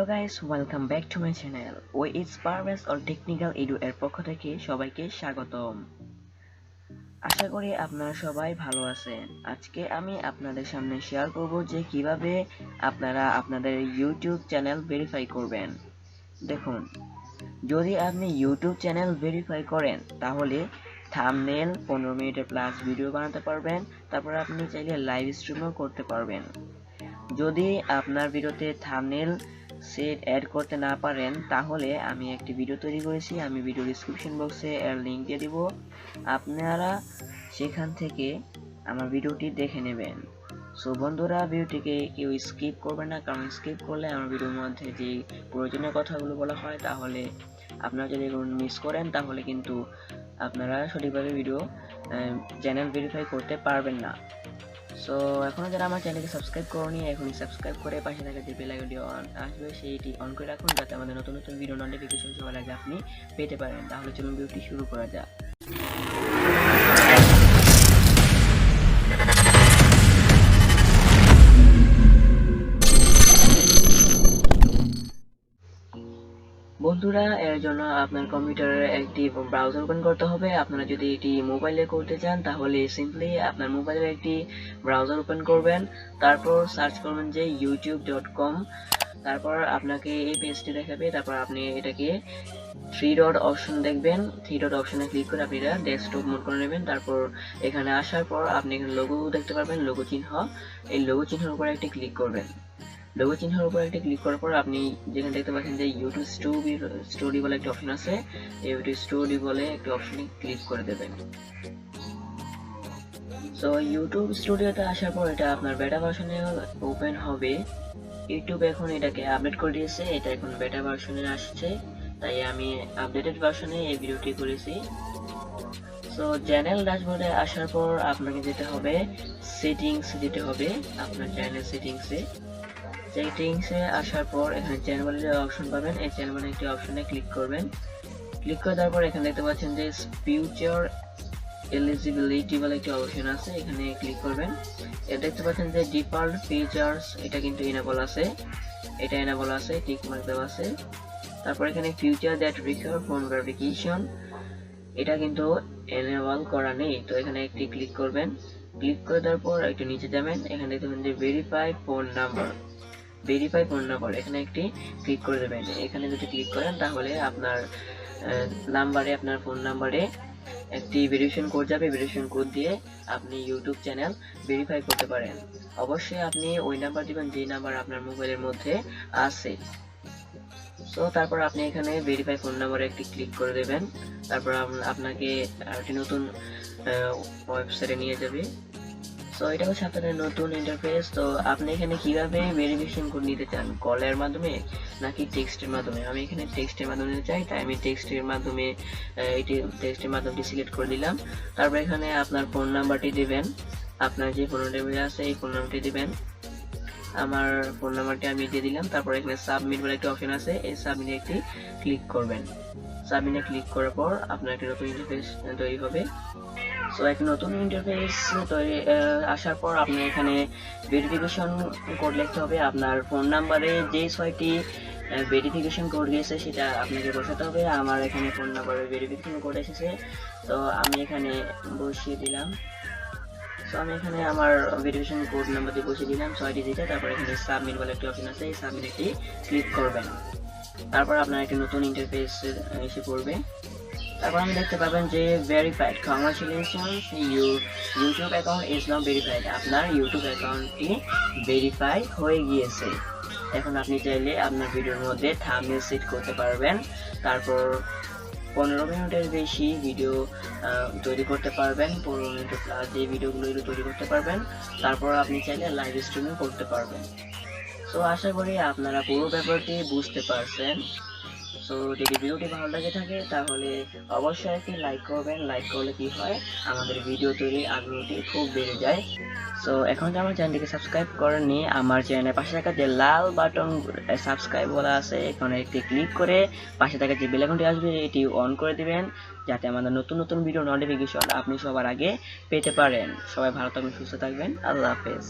Hello guys, welcome back to my channel ওই it's Parvez or technical edu এর পক্ষ থেকে সবাইকে স্বাগতম। আশা করি আপনারা সবাই ভালো আছেন। আজকে আমি আপনাদের সামনে শেয়ার করব যে কিভাবে আপনারা আপনাদের ইউটিউব চ্যানেল ভেরিফাই করবেন। দেখুন, যদি আপনি ইউটিউব চ্যানেল ভেরিফাই করেন তাহলে থাম্বনেল 15 মিনিটের প্লাস ভিডিও বানাতে পারবেন। তারপর আপনি চাইলে লাইভ স্ট্রিমও করতে পারবেন। যদি আপনার ভিডিওতে থাম্বনেল সেট অ্যাড করতে না পারেন তাহলে আমি একটি ভিডিও তৈরি করেছি, আমি ভিডিও ডিসক্রিপশন বক্সে এর লিংক দিয়ে দিব, আপনারা সেখান থেকে আমার ভিডিওটি দেখে নেবেন। সো বন্ধুরা, ভিডিওটিকে কেউ স্কিপ করবেন না, কারণ স্কিপ করলে আমার ভিডিওর মধ্যে যে প্রয়োজনীয় কথাগুলো বলা হয় তাহলে আপনারা যদি মিস করেন তাহলে কিন্তু আপনারা সঠিকভাবে ভিডিও চ্যানেল ভেরিফাই করতে পারবেন না। সো এখনো যারা আমার চ্যানেলকে সাবস্ক্রাইব করনি, এখনই সাবস্ক্রাইব করে পাশে থাকা যে বেল আইকনটি অন আসবে সেইটি অন করে রাখুন, যাতে আমাদের নতুন নতুন ভিডিও নোটিফিকেশন সবার আগে আপনি পেতে পারেন। তাহলে চলুন ভিডিওটি শুরু করা যাক। বন্ধুরা, এর জন্য আপনার কম্পিউটারে একটি ব্রাউজার ওপেন করতে হবে। আপনারা যদি এটি মোবাইলে করতে চান তাহলে সিম্পলি আপনার মোবাইলের একটি ব্রাউজার ওপেন করবেন, তারপর সার্চ করবেন যে youtube.com। তারপর আপনাকে এই পেজটি দেখাবে, তারপর আপনি এটাকে থ্রি ডট অপশন দেখবেন, থ্রি ডট অপশনে ক্লিক করে আপনি এটা ডেস্কটপ মোড করে নেবেন। তারপর এখানে আসার পর আপনি এখানে লোগো দেখতে পারবেন, লোগো চিহ্ন, এই লোগো চিহ্নের উপর একটি ক্লিক করবেন। লোগো চিহ্নের উপর একটি ক্লিক করার পর আপনি যেখানে দেখতে পাচ্ছেন যে ইউটিউব স্টোরি বলে একটি অপশন আছে, ইউটিউব স্টোরি বলে একটি অপশনে ক্লিক করে দেবেন। সো ইউটিউব স্টুডিওতে আসার পর এটা আপনার বেটা ভার্সনে ওপেন হবে। ইউটিউব এখন এটাকে আপডেট করে দিয়েছে, এটা এখন বেটা ভার্সনে আসছে, তাই আমি আপডেটেড ভার্সনে এই ভিডিওটি করেছি। সো চ্যানেল ড্যাশবোর্ডে আসার পর আপনাকে যেতে হবে সেটিংস, যেতে হবে আপনার চ্যানেল সেটিংসে আসার পর এখানে চ্যানেলের অপশন পাবেন, এই চ্যানেলের একটি অপশনে ক্লিক করবেন। ক্লিক করে দেওয়ার পর এখানে দেখতে পাচ্ছেন যে ফিউচার এলিজিবিলিটি বলে একটি অপশন আছে, এখানে ক্লিক করবেন। এটা দেখতে পাচ্ছেন যে ডিফল্ট ফিচার্স, এটা কিন্তু এনেবল আছে, এটা এনেবল আছে, টিক মার্ক দেওয়া আছে। তারপর এখানে future that require phone verification, এটা কিন্তু এনেবল করা নেই, তো এখানে একটি ক্লিক করবেন। ক্লিক করে দেওয়ার পর একটু নিচে যাবেন, এখানে দেখতে পাচ্ছেন যে ভেরিফাই ফোন নাম্বার, এখানে একটি ক্লিক করে দেবেন। এখানে যদি ক্লিক করেন তাহলে আপনার নাম্বারে, আপনার ফোন নাম্বারে একটি ভেরিফিকেশন কোড যাবে, ভেরিফিকেশন কোড দিয়ে আপনি ইউটিউব চ্যানেল ভেরিফাই করতে পারেন। অবশ্যই আপনি ওই নাম্বার দিবেন যে নাম্বার আপনার মোবাইলের মধ্যে আছে। সো তারপর আপনি এখানে ভেরিফাই ফোন নাম্বারে একটি ক্লিক করে দেবেন। তারপর আপনাকে একটি নতুন ওয়েবসাইটে নিয়ে যাবে। সো এটা হচ্ছে আপনাদের নতুন ইন্টারফেস। তো আপনি এখানে কিভাবে ভেরিফিকেশন কোড নিতে চান, কলের মাধ্যমে নাকি টেক্সটের মাধ্যমে? আমি এখানে টেক্সটের মাধ্যমে নিতে চাই, তাই আমি টেক্সটের মাধ্যমটি সিলেক্ট করে দিলাম। তারপর এখানে আপনার ফোন নাম্বারটি দিবেন, আপনার যে ফোন নাম্বার আছে এই ফোন নাম্বারটি দিবেন। আমার ফোন নাম্বারটি আমি দিয়ে দিলাম। তারপর এখানে সাবমিট বলে একটা অপশন আছে, এই সাবমিটে একটি ক্লিক করবেন। সাবমিটে ক্লিক করার পর আপনার একটি নতুন ইন্টারফেস তৈরি হবে। সো একটা নতুন ইন্টারফেস তৈরি আসার পর আপনি এখানে ভেরিফিকেশন কোড লিখতে হবে। আপনার ফোন নাম্বারে যে 6টি ভেরিফিকেশন কোড গিয়েছে সেটা আপনাকে বসাতে হবে। আমার এখানে ফোন নাম্বারে ভেরিফিকেশন কোড এসেছে, তো আমি এখানে বসিয়ে দিলাম। সো আমি এখানে আমার ভেরিফিকেশন কোড নাম্বারটি বসিয়ে দিলাম 6 ডিজিটে। তারপর এখানে সাবমিট বলে একটা অপশন আছে, এই সাবমিটে ক্লিক করবেন। তারপর আপনার একটা নতুন ইন্টারফেস এসে পড়বে। তারপর আমি দেখতে পাবেন যে verified, congratulations, YouTube account is now verified, আপনার ইউটিউব অ্যাকাউন্টটি ভেরিফাই হয়ে গিয়েছে। এখন আপনি চাইলে আপনার ভিডিওর মধ্যে থাম্বনেল সেট করতে পারবেন, তারপর 15 মিনিটের বেশি ভিডিও তৈরি করতে পারবেন, 15 মিনিটের প্লাস যে ভিডিওগুলো তৈরি করতে পারবেন। তারপর আপনি চাইলে লাইভ স্ট্রিমিং করতে পারবেন। সো আশা করি আপনারা পুরো ব্যাপারটি বুঝতে পারছেন। সো যদি ভিডিওটি ভালো লাগে থাকে তাহলে অবশ্যই একটি লাইক করবেন। লাইক করলে কি হয়, আমাদের ভিডিও তৈরির আগ্রহটি খুব বেড়ে যায়। সো এখন যে আমার চ্যানেলটিকে সাবস্ক্রাইব করেননি, আমার চ্যানেলের পাশে থাকা যে লাল বাটন সাবস্ক্রাইব বলা আছে এখানে একটি ক্লিক করে পাশে থাকা যে বেল আইকনটি আসবে এটি অন করে দিবেন, যাতে আমাদের নতুন নতুন ভিডিও নোটিফিকেশন আপনি সবার আগে পেতে পারেন। সবাই ভালো থাকবেন, সুস্থ থাকবেন, আল্লাহ হাফেজ।